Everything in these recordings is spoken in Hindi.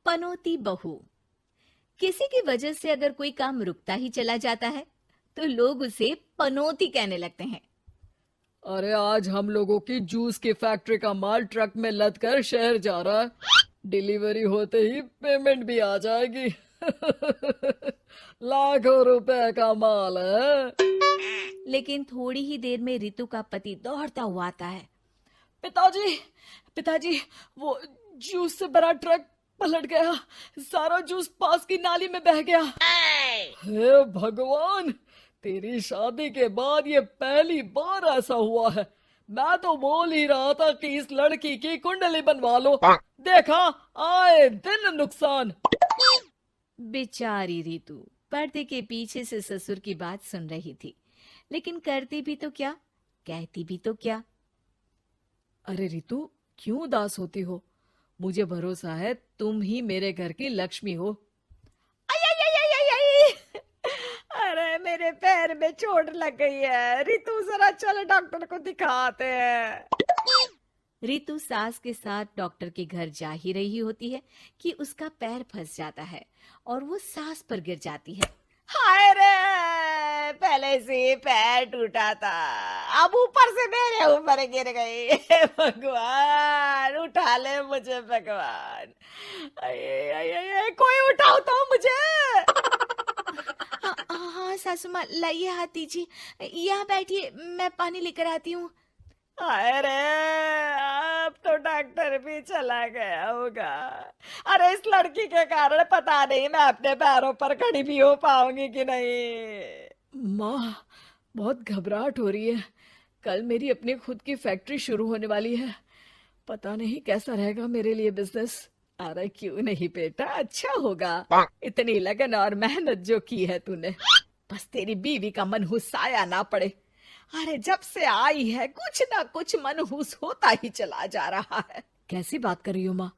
पनौती बहू। किसी की वजह से अगर कोई काम रुकता ही चला जाता है तो लोग उसे पनौती कहने लगते हैं। अरे आज हम लोगों की जूस की फैक्ट्री का माल ट्रक में लद कर शहर जा रहा है। डिलीवरी होते ही पेमेंट भी आ जाएगी। लाखों रुपए का माल है। लेकिन थोड़ी ही देर में रितु का पति दौड़ता हुआ आता है। पिताजी, पिताजी, वो जूस से भरा ट्रक पलट गया। सारा जूस पास की नाली में बह गया। हे भगवान, तेरी शादी के बाद ये पहली बार ऐसा हुआ है। मैं तो बोल ही रहा था कि इस लड़की की कुंडली बनवा लो। देखा, आए दिन नुकसान। बेचारी रितु पर्दे के पीछे से ससुर की बात सुन रही थी, लेकिन करती भी तो क्या, कहती भी तो क्या। अरे रितु, क्यों उदास होती हो? मुझे भरोसा है तुम ही मेरे घर की लक्ष्मी हो। आई आई आई आई आई आई! अरे मेरे पैर में चोट लग गई है रितु, जरा चल डॉक्टर को दिखाते हैं। रितु सास के साथ डॉक्टर के घर जा ही रही होती है कि उसका पैर फंस जाता है और वो सास पर गिर जाती है। हाय रे, पहले से पैर टूटा था, अब ऊपर से मेरे ऊपर गिर गई। हे भगवान, उठा ले मुझे भगवान। अये, अये, अये, कोई उठाओ तो मुझे। हाँ हाँ सासू माँ, लाइए हाथ दीजिए, यहाँ बैठिए, मैं पानी लेकर आती हूँ। अरे अब तो डॉक्टर भी चला गया होगा। अरे इस लड़की के कारण पता नहीं मैं अपने पैरों पर खड़ी भी हो पाऊंगी कि नहीं। माँ, बहुत घबराहट हो रही है। कल मेरी अपनी खुद की फैक्ट्री शुरू होने वाली है। पता नहीं कैसा रहेगा मेरे लिए बिजनेस। अरे क्यों नहीं बेटा, अच्छा होगा। इतनी लगन और मेहनत जो की है तूने, बस तेरी बीवी का मनहूस साया ना पड़े। अरे जब से आई है कुछ ना कुछ मनहूस होता ही चला जा रहा है। कैसी बात कर रही हो माँ?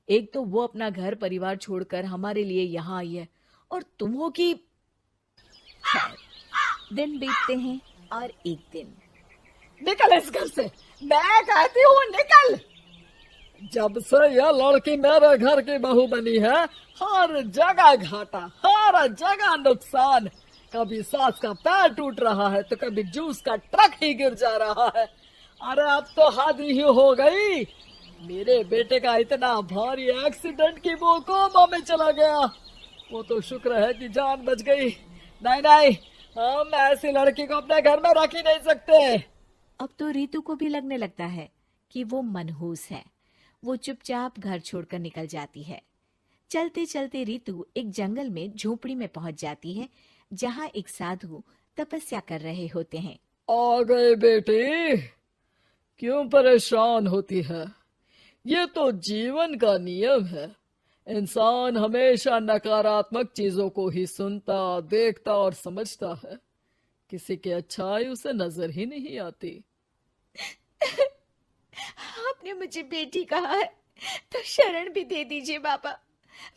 एक तो वो अपना घर परिवार छोड़कर हमारे लिए यहाँ आई है, और तुम हो कि... दिन बीतते हैं और एक दिन। निकल इस घर से, मैं कहती हूँ निकल। जब से यह लड़की मेरे घर की बहू बनी है, हर जगह घाटा, हर जगह नुकसान। कभी सास का पैर टूट रहा है तो कभी जूस का ट्रक ही गिर जा रहा है। अरे अब तो हद ही हो गई। मेरे बेटे का इतना भारी एक्सीडेंट कि वो कोमा में चला गया। वो तो शुक्र है कि जान बच गई। नहीं नहीं, हम ऐसी लड़की को अपने घर में रख ही नहीं सकते। अब तो रितु को भी लगने लगता है कि वो मनहूस है। वो चुपचाप घर छोड़कर निकल जाती है। चलते चलते रितु एक जंगल में झोपड़ी में पहुंच जाती है, जहां एक साधु तपस्या कर रहे होते हैं। आ गए बेटी, क्यों परेशान होती है? ये तो जीवन का नियम है। इंसान हमेशा नकारात्मक चीजों को ही सुनता, देखता और समझता है। किसी की अच्छाई उसे नजर ही नहीं आती। आपने मुझे बेटी कहा है तो शरण भी दे दीजिए बाबा।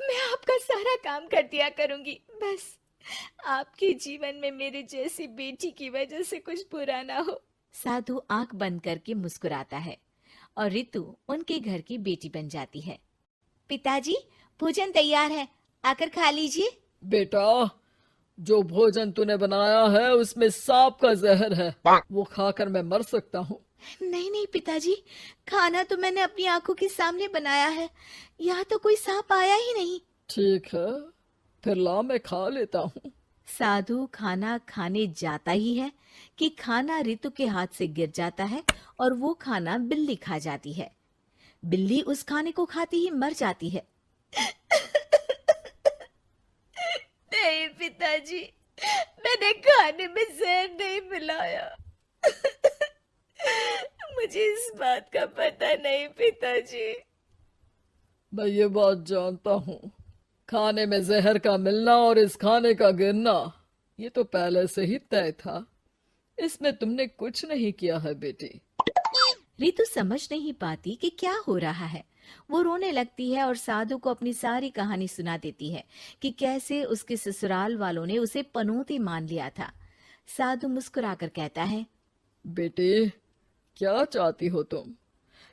मैं आपका सारा काम कर दिया करूंगी, बस आपके जीवन में मेरे जैसी बेटी की वजह से कुछ बुरा ना हो। साधु आंख बंद करके मुस्कुराता है और रितु उनके घर की बेटी बन जाती है। पिताजी, भोजन तैयार है, आकर खा लीजिए। बेटा, जो भोजन तूने बनाया है उसमें सांप का जहर है। वो खाकर मैं मर सकता हूँ। नहीं नहीं पिताजी, खाना तो मैंने अपनी आंखों के सामने बनाया है, यहाँ तो कोई सांप आया ही नहीं। ठीक है, फिर ला मैं खा लेता हूँ। साधु खाना खाने जाता ही है कि खाना रितु के हाथ से गिर जाता है और वो खाना बिल्ली खा जाती है। बिल्ली उस खाने को खाती ही मर जाती है। नहीं पिताजी, मैंने खाने में जहर नहीं मिलाया। मुझे इस बात का पता नहीं पिताजी। मैं ये बात जानता हूँ। खाने में जहर का मिलना और इस खाने का गिरना, ये तो पहले से ही तय था। इसमें तुमने कुछ नहीं किया है बेटी। रितु समझ नहीं पाती कि क्या हो रहा है। वो रोने लगती है और साधु को अपनी सारी कहानी सुना देती है कि कैसे उसके ससुराल वालों ने उसे पनौती मान लिया था। साधु मुस्कुराकर कहता है, बेटी, क्या चाहती हो तुम?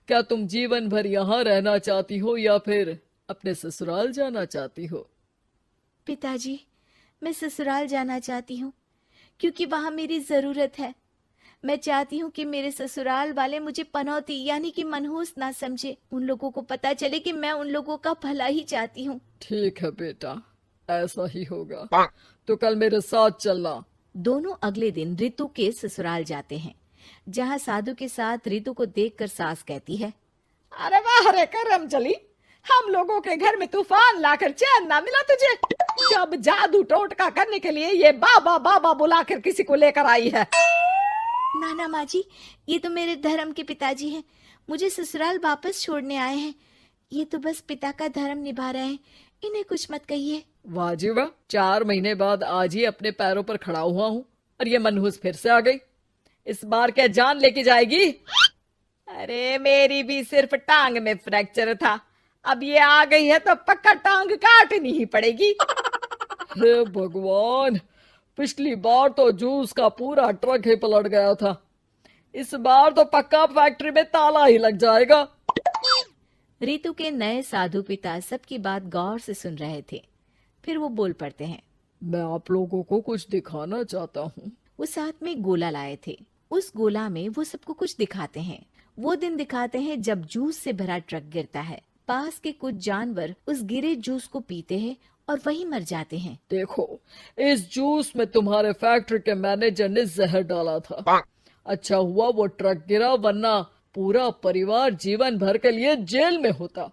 क्या तुम जीवन भर यहाँ रहना चाहती हो या फिर अपने ससुराल जाना चाहती हो? पिताजी, मैं ससुराल जाना चाहती हूँ क्योंकि वहां मेरी जरूरत है। मैं चाहती हूँ कि मेरे ससुराल वाले मुझे पनौती यानी कि मनहूस ना समझे। उन लोगों को पता चले कि मैं उन लोगों का भला ही चाहती हूँ। ठीक है बेटा, ऐसा ही होगा। तो कल मेरे साथ चलना। दोनों अगले दिन रितु के ससुराल जाते हैं, जहाँ साधु के साथ रितु को देखकर सास कहती है, अरे वाह रे करम चली, हम लोगों के घर में तूफान लाकर चैन ना मिला तुझे। जब जादू टोटका करने के लिए ये बाबा बाबा बुलाकर किसी को लेकर आई है। नाना माँ जी, ये तो मेरे धर्म के पिताजी हैं। मुझे ससुराल वापस छोड़ने आए हैं। ये तो बस पिता का धर्म निभा रहे हैं। इन्हें कुछ मत कहिए। वाह जी वाह, 4 महीने बाद आज ही अपने पैरों पर खड़ा हुआ हूँ और ये मनहूस फिर से आ गई। इस बार क्या जान लेके जाएगी? अरे मेरी भी सिर्फ टांग में फ्रैक्चर था, अब ये आ गई है तो पक्का टांग काटनी ही पड़ेगी। हे भगवान, पिछली बार तो जूस का पूरा ट्रक ही पलट गया था, इस बार तो पक्का फैक्ट्री में ताला ही लग जाएगा। रितु के नए साधु पिता सबकी बात गौर से सुन रहे थे। फिर वो बोल पड़ते हैं, मैं आप लोगों को कुछ दिखाना चाहता हूँ। वो साथ में गोला लाए थे। उस गोला में वो सबको कुछ दिखाते हैं। वो दिन दिखाते हैं जब जूस से भरा ट्रक गिरता है। पास के कुछ जानवर उस गिरे जूस को पीते हैं और वहीं मर जाते हैं। देखो, इस जूस में तुम्हारे फैक्ट्री के मैनेजर ने जहर डाला था। अच्छा हुआ वो ट्रक गिरा, वरना पूरा परिवार जीवन भर के लिए जेल में होता।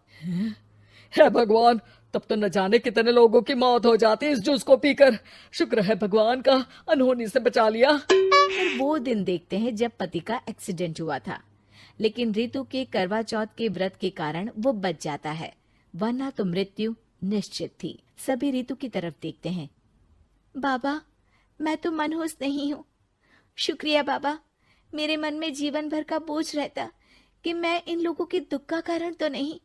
हे भगवान, तब तो न जाने कितने लोगों की मौत हो जाती इस जूस को पीकर। शुक्र है भगवान का, अनहोनी से बचा लिया। फिर वो दिन देखते हैं जब पति का एक्सीडेंट हुआ था, लेकिन रितु के करवा चौथ के व्रत के कारण वो बच जाता है, वरना तो मृत्यु निश्चित थी। सभी रितु की तरफ देखते हैं। बाबा, मैं तो मनहूस नहीं हूँ। शुक्रिया बाबा, मेरे मन में जीवन भर का बोझ रहता कि मैं इन लोगों के दुख का कारण तो नहीं।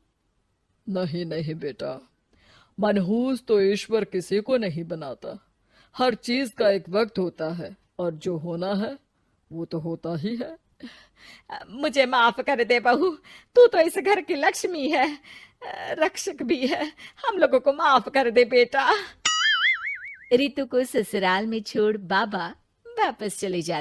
नहीं नहीं बेटा, मनहूस तो ईश्वर किसी को नहीं बनाता। हर चीज का एक वक्त होता है और जो होना है वो तो होता ही है। मुझे माफ कर दे बहू, तू तो इस घर की लक्ष्मी है, रक्षक भी है। हम लोगों को माफ कर दे बेटा। रितु को ससुराल में छोड़ बाबा वापस चले जाते